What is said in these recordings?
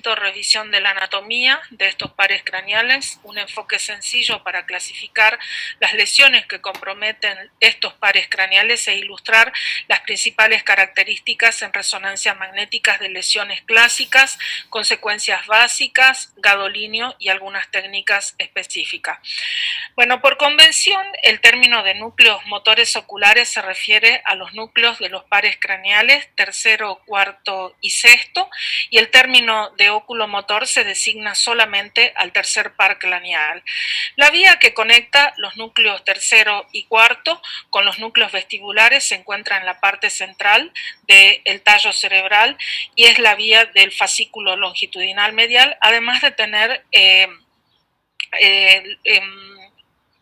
poquito revisión de la anatomía de estos pares craneales, un enfoque sencillo para clasificar las lesiones que comprometen estos pares craneales e ilustrar las principales características en resonancias magnéticas de lesiones clásicas, consecuencias básicas, gadolinio y algunas técnicas específicas. Bueno, por convención, el término de núcleos motores oculares se refiere a los núcleos de los pares craneales tercero, cuarto y sexto, y el término de oculomotor se designa solamente al tercer par craneal. La vía que conecta los núcleos tercero y cuarto con los núcleos vestibulares se encuentra en la parte central del tallo cerebral y es la vía del fascículo longitudinal medial, además de tener eh, eh,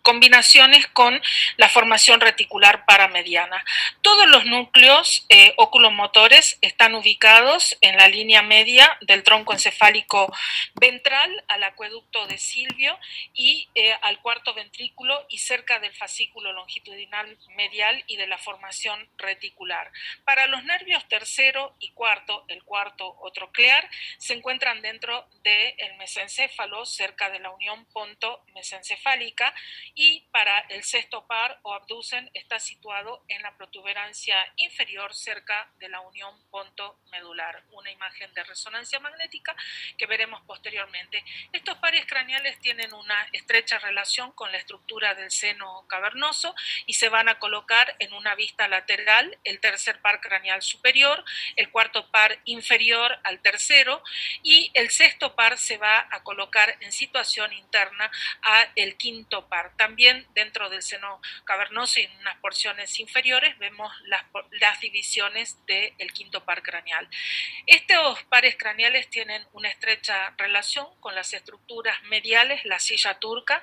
combinaciones con la formación reticular paramediana. Todos los núcleos oculomotores están ubicados en la línea media del tronco encefálico ventral al acueducto de Silvio y al cuarto ventrículo y cerca del fascículo longitudinal medial y de la formación reticular. Para los nervios tercero y cuarto, el cuarto o troclear, se encuentran dentro del mesencéfalo, cerca de la unión ponto-mesencefálica, y para el sexto par o abducen está situado en la protuberancia inferior cerca de la unión ponto-medular, una imagen de resonancia magnética que veremos posteriormente. Estos pares craneales tienen una estrecha relación con la estructura del seno cavernoso y se van a colocar en una vista lateral el tercer par craneal superior, el cuarto par inferior al tercero y el sexto par se va a colocar en situación interna a el quinto par. También dentro del seno cavernoso y en unas porciones inferiores vemos las divisiones del quinto par craneal. Estos pares craneales tienen una estrecha relación con las estructuras mediales, la silla turca,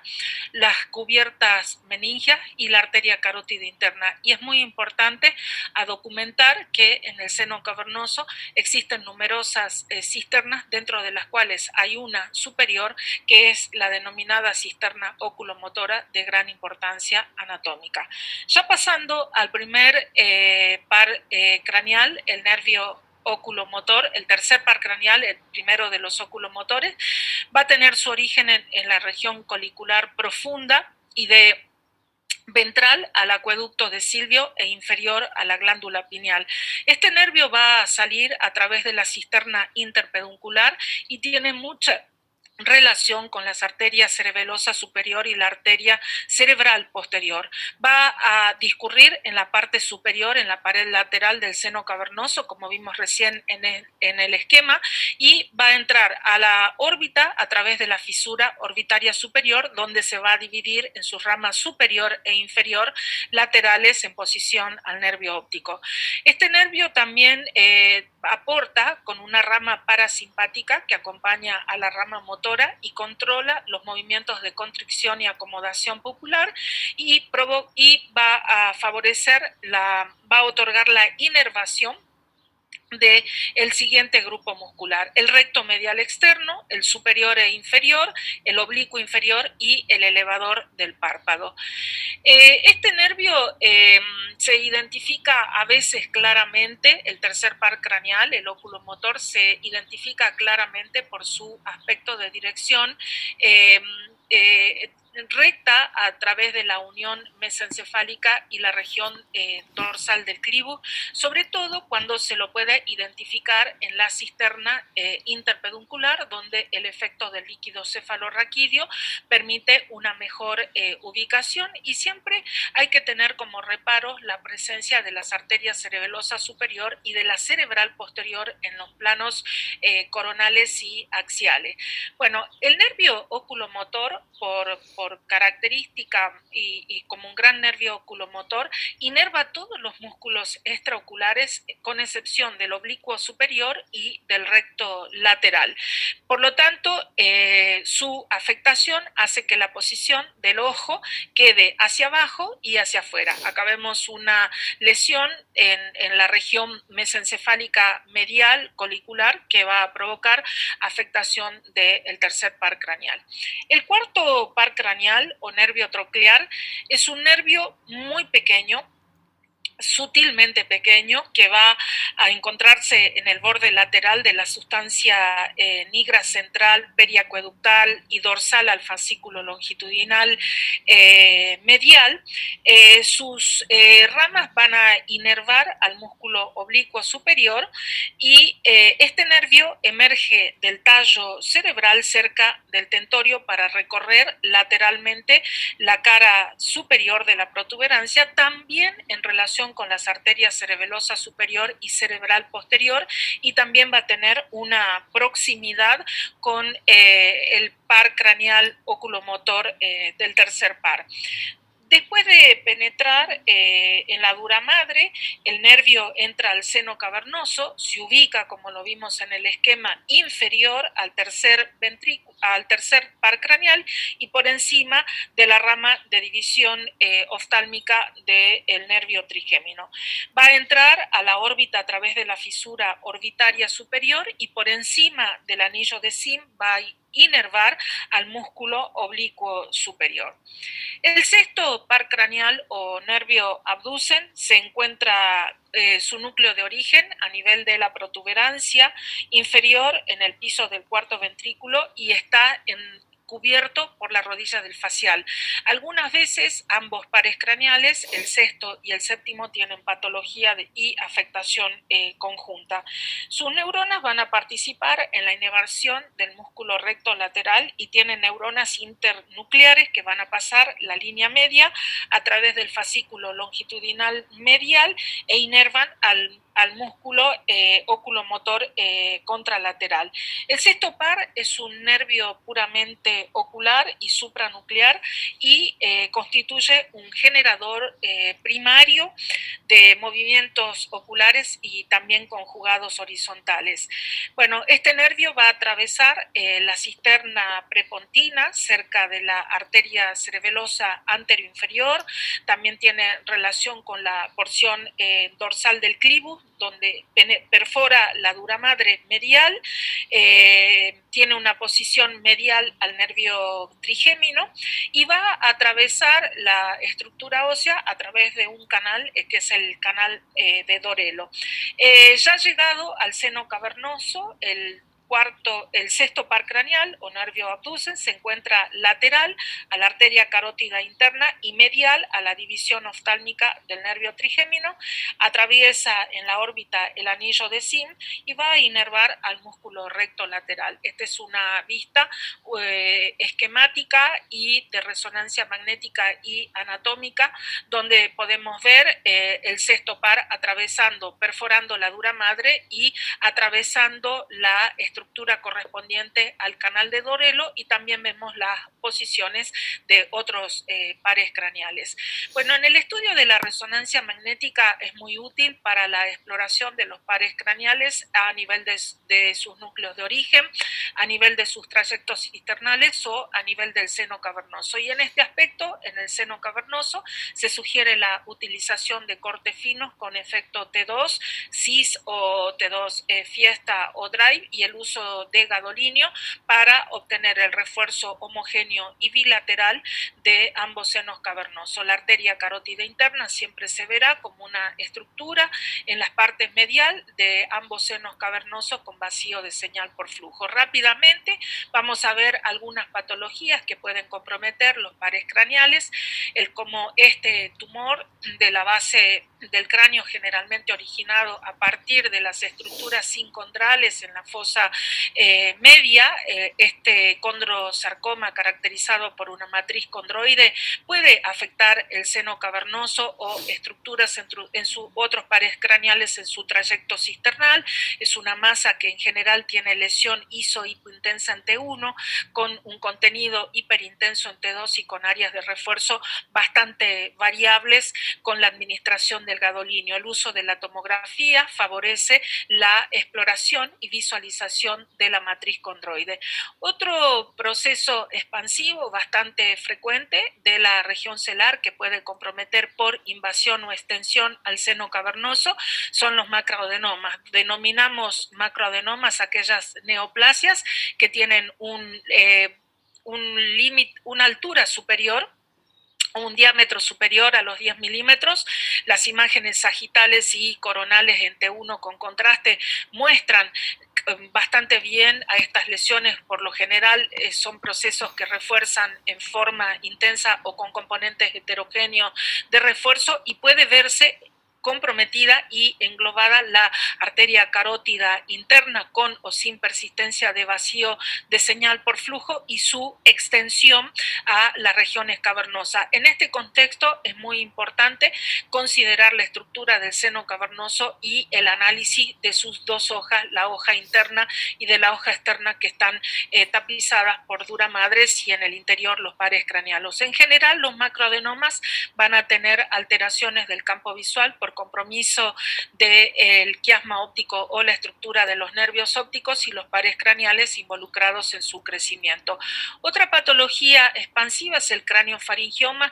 las cubiertas meningias y la arteria carótida interna. Y es muy importante a documentar que en el seno cavernoso existen numerosas cisternas, dentro de las cuales hay una superior que es la denominada cisterna oculomotora de gran importancia anatómica. Ya pasando al primer par craneal, el nervio oculomotor, el tercer par craneal, el primero de los oculomotores, va a tener su origen en la región colicular profunda y de ventral al acueducto de Silvio e inferior a la glándula pineal. Este nervio va a salir a través de la cisterna interpeduncular y tiene mucha relación con las arterias cerebelosa superior y la arteria cerebral posterior. Va a discurrir en la parte superior, en la pared lateral del seno cavernoso, como vimos recién en el esquema, y va a entrar a la órbita a través de la fisura orbitaria superior, donde se va a dividir en sus ramas superior e inferior laterales en posición al nervio óptico. Este nervio también aporta con una rama parasimpática que acompaña a la rama motora y controla los movimientos de constricción y acomodación popular y va a favorecer, va a otorgar la inervación del siguiente grupo muscular: el recto medial externo, el superior e inferior, el oblicuo inferior y el elevador del párpado. Este nervio se identifica a veces claramente, el tercer par craneal, el oculomotor, se identifica claramente por su aspecto de dirección recta a través de la unión mesencefálica y la región dorsal del clivo, sobre todo cuando se lo puede identificar en la cisterna interpeduncular, donde el efecto del líquido cefalorraquídeo permite una mejor ubicación, y siempre hay que tener como reparos la presencia de las arterias cerebelosas superior y de la cerebral posterior en los planos coronales y axiales. Bueno, el nervio oculomotor, por característica y como un gran nervio oculomotor, inerva todos los músculos extraoculares con excepción del oblicuo superior y del recto lateral. Por lo tanto, su afectación hace que la posición del ojo quede hacia abajo y hacia afuera. Acá vemos una lesión en la región mesencefálica medial colicular que va a provocar afectación del tercer par craneal. El cuarto par craneal o nervio troclear es un nervio muy pequeño, sutilmente pequeño que va a encontrarse en el borde lateral de la sustancia nigra central, periacueductal y dorsal al fascículo longitudinal medial. Sus ramas van a inervar al músculo oblicuo superior y este nervio emerge del tallo cerebral cerca del tentorio para recorrer lateralmente la cara superior de la protuberancia, también en relación con las arterias cerebelosa superior y cerebral posterior, y también va a tener una proximidad con el par craneal oculomotor del tercer par. Después de penetrar en la dura madre, el nervio entra al seno cavernoso, se ubica, como lo vimos en el esquema, inferior al tercer par craneal y por encima de la rama de división oftálmica del nervio trigémino. Va a entrar a la órbita a través de la fisura orbitaria superior y por encima del anillo de Sim va a inervar al músculo oblicuo superior. El sexto par craneal o nervio abducen se encuentra su núcleo de origen a nivel de la protuberancia inferior en el piso del cuarto ventrículo y está cubierto por la rodilla del facial. Algunas veces ambos pares craneales, el sexto y el séptimo, tienen patología y afectación conjunta. Sus neuronas van a participar en la inervación del músculo recto lateral y tienen neuronas internucleares que van a pasar la línea media a través del fascículo longitudinal medial e inervan al músculo oculomotor contralateral. El sexto par es un nervio puramente ocular y supranuclear y constituye un generador primario de movimientos oculares y también conjugados horizontales. Bueno, este nervio va a atravesar la cisterna prepontina cerca de la arteria cerebelosa anteroinferior, también tiene relación con la porción dorsal del clivus, donde perfora la dura madre medial, tiene una posición medial al nervio trigémino y va a atravesar la estructura ósea a través de un canal que es el canal de Dorelo. Ya llegado al seno cavernoso, el sexto par craneal o nervio abducens se encuentra lateral a la arteria carótida interna y medial a la división oftálmica del nervio trigémino, atraviesa en la órbita el anillo de Sim y va a inervar al músculo recto lateral. Esta es una vista esquemática y de resonancia magnética y anatómica donde podemos ver el sexto par atravesando, perforando la dura madre y atravesando la estructura correspondiente al canal de Dorelo, y también vemos las posiciones de otros pares craneales. Bueno, en el estudio de la resonancia magnética es muy útil para la exploración de los pares craneales a nivel de sus núcleos de origen, a nivel de sus trayectos cisternales o a nivel del seno cavernoso. Y en este aspecto, en el seno cavernoso, se sugiere la utilización de cortes finos con efecto T2, CIS o T2 Fiesta o Drive, y el uso de gadolinio para obtener el refuerzo homogéneo y bilateral de ambos senos cavernosos. La arteria carótida interna siempre se verá como una estructura en las partes medial de ambos senos cavernosos con vacío de señal por flujo. Rápidamente vamos a ver algunas patologías que pueden comprometer los pares craneales, como este tumor de la base del cráneo generalmente originado a partir de las estructuras sincondrales en la fosa media. Este condrosarcoma caracterizado por una matriz condroide puede afectar el seno cavernoso o estructuras en sus otros pares craneales en su trayecto cisternal. Es una masa que en general tiene lesión iso-hipointensa en T1 con un contenido hiperintenso en T2 y con áreas de refuerzo bastante variables con la administración del gadolinio. El uso de la tomografía favorece la exploración y visualización de la matriz condroide. Otro proceso expansivo bastante frecuente de la región celar que puede comprometer por invasión o extensión al seno cavernoso son los macroadenomas. Denominamos macroadenomas aquellas neoplasias que tienen una altura superior un diámetro superior a los 10 milímetros. Las imágenes sagitales y coronales en T1 con contraste muestran bastante bien a estas lesiones. Por lo general son procesos que refuerzan en forma intensa o con componentes heterogéneos de refuerzo, y puede verse comprometida y englobada la arteria carótida interna con o sin persistencia de vacío de señal por flujo y su extensión a las regiones cavernosas. En este contexto es muy importante considerar la estructura del seno cavernoso y el análisis de sus dos hojas, la hoja interna y de la hoja externa, que están tapizadas por duramadres, y en el interior los pares cranealos. En general, los macroadenomas van a tener alteraciones del campo visual por compromiso del quiasma óptico o la estructura de los nervios ópticos y los pares craneales involucrados en su crecimiento. Otra patología expansiva es el craniofaringioma,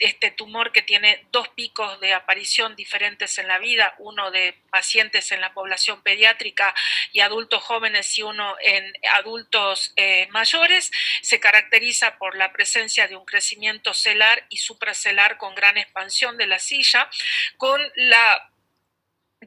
este tumor que tiene dos picos de aparición diferentes en la vida, uno de pacientes en la población pediátrica y adultos jóvenes y uno en adultos mayores. Se caracteriza por la presencia de un crecimiento celar y supracelar con gran expansión de la silla, con la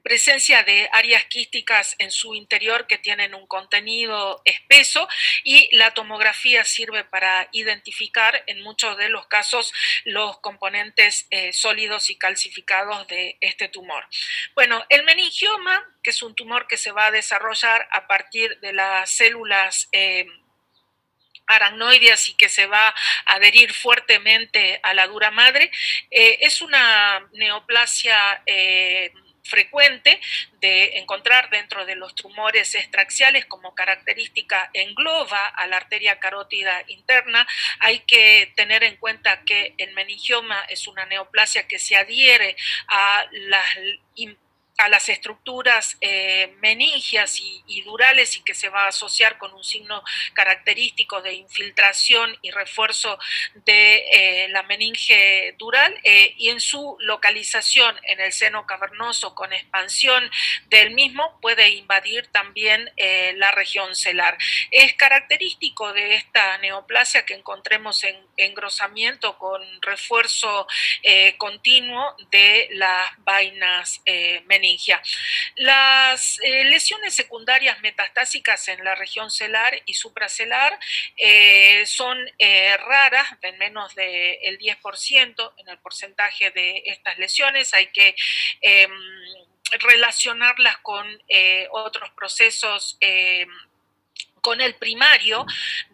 presencia de áreas quísticas en su interior que tienen un contenido espeso, y la tomografía sirve para identificar en muchos de los casos los componentes sólidos y calcificados de este tumor. Bueno, el meningioma, que es un tumor que se va a desarrollar a partir de las células aracnoideas y que se va a adherir fuertemente a la dura madre, es una neoplasia frecuente de encontrar dentro de los tumores extraxiales. Como característica, engloba a la arteria carótida interna. Hay que tener en cuenta que el meningioma es una neoplasia que se adhiere a las estructuras meningias y durales, y que se va a asociar con un signo característico de infiltración y refuerzo de la meninge dural, y en su localización en el seno cavernoso con expansión del mismo puede invadir también la región celar. Es característico de esta neoplasia que encontremos en engrosamiento con refuerzo continuo de las vainas meningias. Las lesiones secundarias metastásicas en la región celar y supracelar son raras, en menos del 10% en el porcentaje de estas lesiones. Hay que relacionarlas con otros procesos con el primario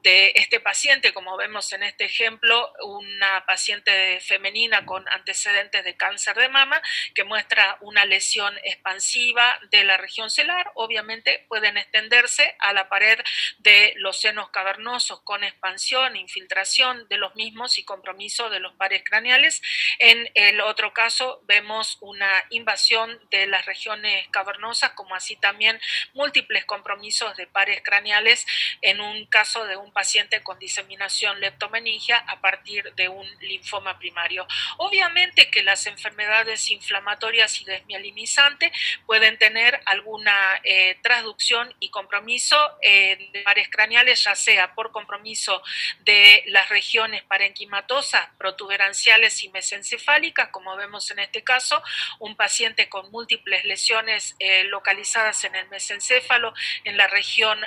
de este paciente, como vemos en este ejemplo, una paciente femenina con antecedentes de cáncer de mama que muestra una lesión expansiva de la región celar. Obviamente pueden extenderse a la pared de los senos cavernosos con expansión, infiltración de los mismos y compromiso de los pares craneales. En el otro caso vemos una invasión de las regiones cavernosas, como así también múltiples compromisos de pares craneales en un caso de un paciente con diseminación leptomeningia a partir de un linfoma primario. Obviamente que las enfermedades inflamatorias y desmielinizantes pueden tener alguna transducción y compromiso de pares craneales, ya sea por compromiso de las regiones parenquimatosas, protuberanciales y mesencefálicas, como vemos en este caso, un paciente con múltiples lesiones localizadas en el mesencéfalo, en la región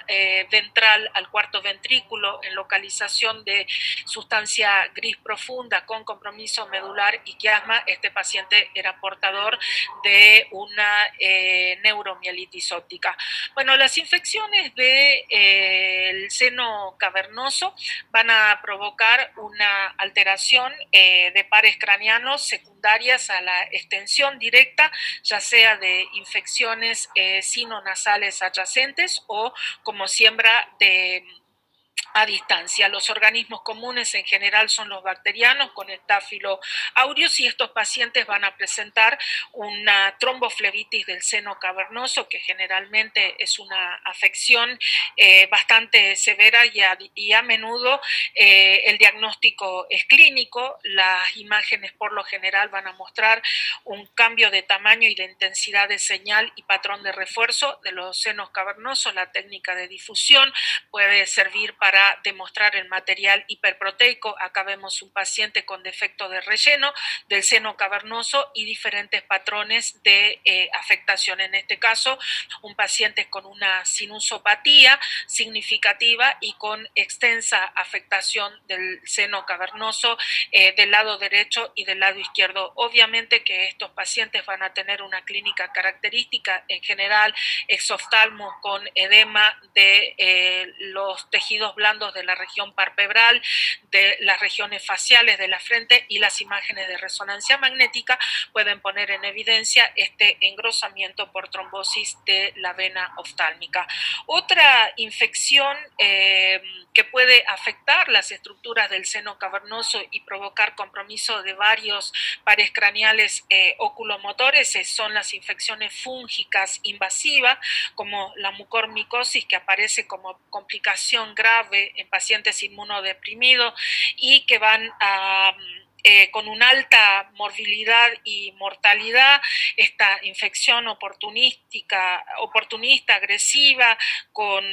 ventral al cuarto ventrículo, en localización de sustancia gris profunda con compromiso medular y quiasma. Este paciente era portador de una neuromielitis óptica. Bueno, las infecciones del seno cavernoso van a provocar una alteración de pares craneanos secundarias a la extensión directa, ya sea de infecciones sinonasales adyacentes o como siembra a distancia. Los organismos comunes en general son los bacterianos con Staphylo aureus, y estos pacientes van a presentar una tromboflebitis del seno cavernoso, que generalmente es una afección bastante severa, y a menudo el diagnóstico es clínico. Las imágenes por lo general van a mostrar un cambio de tamaño y de intensidad de señal y patrón de refuerzo de los senos cavernosos. La técnica de difusión puede servir para para demostrar el material hiperproteico. Acá vemos un paciente con defecto de relleno del seno cavernoso y diferentes patrones de afectación. En este caso, un paciente con una sinusopatía significativa y con extensa afectación del seno cavernoso del lado derecho y del lado izquierdo. Obviamente que estos pacientes van a tener una clínica característica, en general exoftalmo con edema de los tejidos blandos de la región palpebral, de las regiones faciales de la frente, y las imágenes de resonancia magnética pueden poner en evidencia este engrosamiento por trombosis de la vena oftálmica. Otra infección que puede afectar las estructuras del seno cavernoso y provocar compromiso de varios pares craneales oculomotores son las infecciones fúngicas invasivas, como la mucormicosis, que aparece como complicación grave en pacientes inmunodeprimidos y que van a con una alta morbilidad y mortalidad. Esta infección oportunista, agresiva, con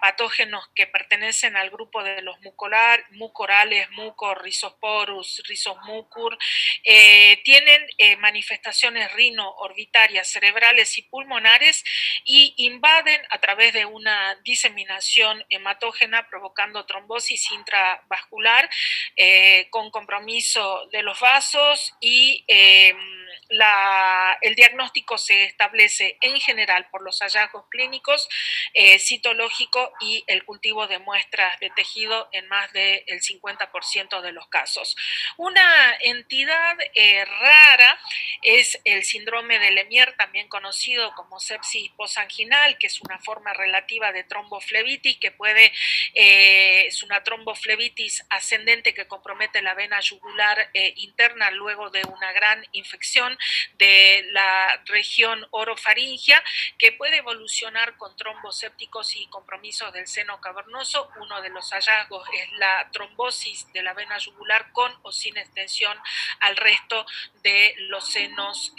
patógenos que pertenecen al grupo de los mucorales, mucor, rhizosporus, rhizosmucur, tienen manifestaciones rino-orbitarias, cerebrales y pulmonares, y invaden a través de una diseminación hematógena, provocando trombosis intravascular con compromiso de los vasos, y el diagnóstico se establece en general por los hallazgos clínicos, citológicos y el cultivo de muestras de tejido en más del 50% de los casos. Una entidad rara es el síndrome de Lemierre, también conocido como sepsis posanginal, que es una forma relativa de tromboflebitis que es una tromboflebitis ascendente que compromete la vena yugular interna luego de una gran infección de la región orofaringia, que puede evolucionar con trombos sépticos y compromisos del seno cavernoso. Uno de los hallazgos es la trombosis de la vena yugular con o sin extensión al resto de los senos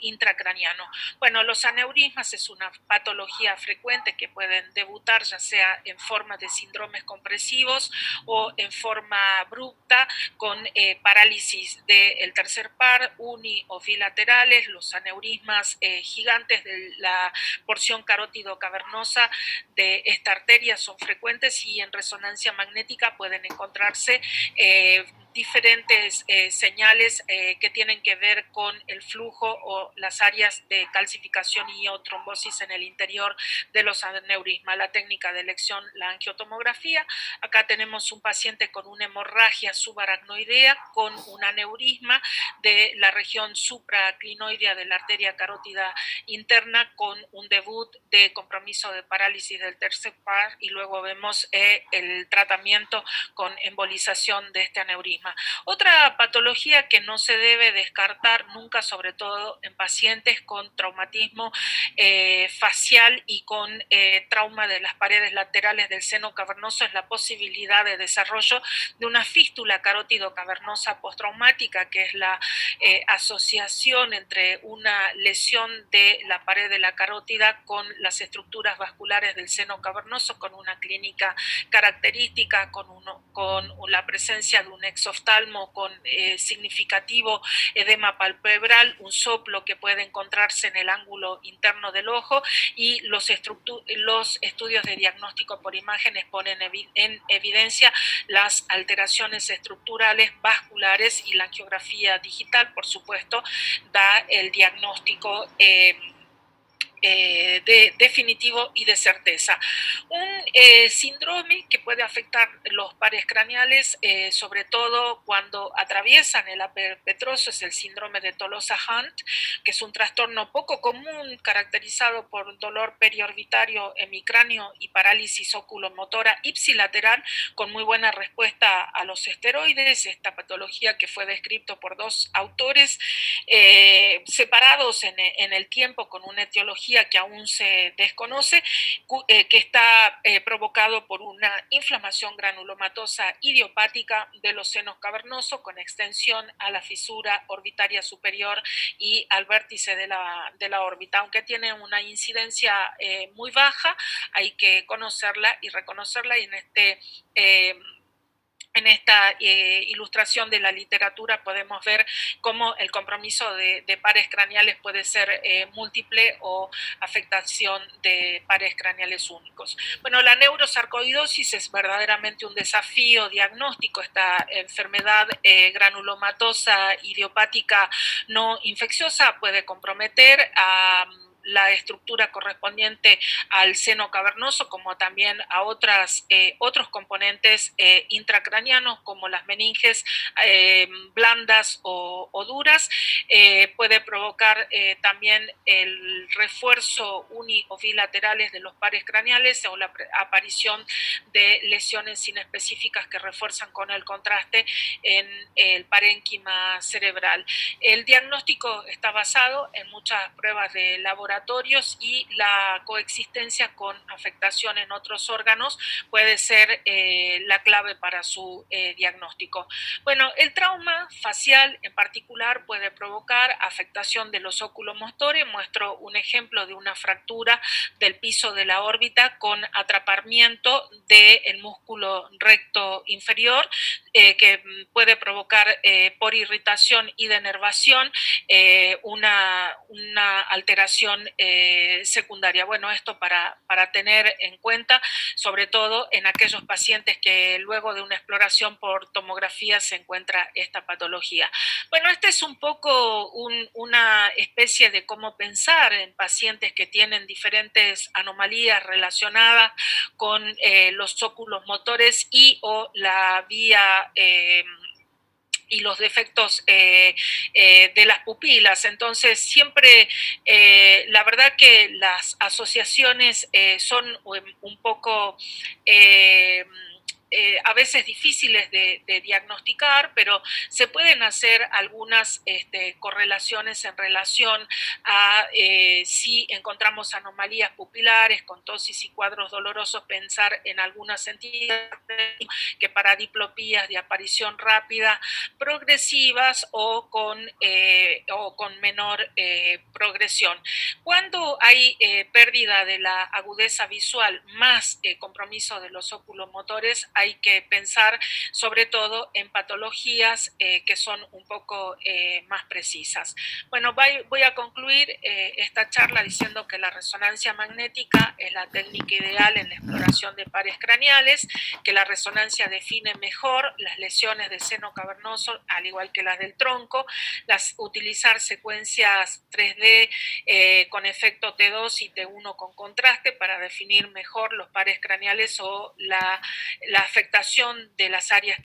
intracranianos. Bueno, los aneurismas es una patología frecuente que pueden debutar ya sea en forma de síndromes compresivos o en forma abrupta con parálisis del tercer par, uni o bilaterales. Los aneurismas gigantes de la porción carótido cavernosa de esta arteria son frecuentes, y en resonancia magnética pueden encontrarse diferentes señales que tienen que ver con el flujo o las áreas de calcificación y o trombosis en el interior de los aneurismas. La técnica de elección, la angiotomografía. Acá tenemos un paciente con una hemorragia subaracnoidea con un aneurisma de la región supraclinoidea de la arteria carótida interna, con un debut de compromiso de parálisis del tercer par, y luego vemos el tratamiento con embolización de este aneurisma. Otra patología que no se debe descartar nunca, sobre todo en pacientes con traumatismo facial y con trauma de las paredes laterales del seno cavernoso, es la posibilidad de desarrollo de una fístula carótido cavernosa postraumática, que es la asociación entre una lesión de la pared de la carótida con las estructuras vasculares del seno cavernoso, con una clínica característica, con la presencia de un exoftalmo con significativo edema palpebral, un soplo que puede encontrarse en el ángulo interno del ojo, y los estudios de diagnóstico por imágenes ponen en evidencia las alteraciones estructurales vasculares, y la angiografía digital, por supuesto, da el diagnóstico definitivo y de certeza. Un síndrome que puede afectar los pares craneales, sobre todo cuando atraviesan el aper petroso, es el síndrome de Tolosa-Hunt, que es un trastorno poco común caracterizado por dolor periorbitario hemicráneo y parálisis oculomotora ipsilateral, con muy buena respuesta a los esteroides. Esta patología, que fue descrito por dos autores separados en el tiempo, con una etiología patología que aún se desconoce, que está provocado por una inflamación granulomatosa idiopática de los senos cavernosos con extensión a la fisura orbitaria superior y al vértice de la órbita. Aunque tiene una incidencia muy baja, hay que conocerla y reconocerla, y en esta ilustración de la literatura podemos ver cómo el compromiso de pares craneales puede ser múltiple o afectación de pares craneales únicos. Bueno, la neurosarcoidosis es verdaderamente un desafío diagnóstico. Esta enfermedad granulomatosa idiopática no infecciosa puede comprometer a la estructura correspondiente al seno cavernoso, como también a otros componentes intracranianos, como las meninges blandas o duras. Puede provocar también el refuerzo uni o bilaterales de los pares craneales o la aparición de lesiones inespecíficas que refuerzan con el contraste en el parénquima cerebral. El diagnóstico está basado en muchas pruebas de laboratorio y la coexistencia con afectación en otros órganos puede ser la clave para su diagnóstico. Bueno, el trauma facial en particular puede provocar afectación de los oculomotores. Muestro un ejemplo de una fractura del piso de la órbita con atrapamiento del músculo recto inferior que puede provocar por irritación y denervación una alteración secundaria. Bueno, esto para tener en cuenta, sobre todo en aquellos pacientes que luego de una exploración por tomografía se encuentra esta patología. Bueno, este es un poco una especie de cómo pensar en pacientes que tienen diferentes anomalías relacionadas con los óculos motores y o la vía y los defectos de las pupilas. Entonces, siempre, la verdad que las asociaciones son un poco a veces difíciles de diagnosticar, pero se pueden hacer algunas correlaciones en relación a si encontramos anomalías pupilares, con tosis y cuadros dolorosos, pensar en algunas entidades que para diplopías de aparición rápida progresivas o con menor progresión. Cuando hay pérdida de la agudeza visual más compromiso de los oculomotores, hay que pensar sobre todo en patologías que son un poco más precisas. Bueno, voy a concluir esta charla diciendo que la resonancia magnética es la técnica ideal en la exploración de pares craneales, que la resonancia define mejor las lesiones de seno cavernoso, al igual que las del tronco, utilizar secuencias 3D con efecto T2 y T1 con contraste para definir mejor los pares craneales o la afectación de las áreas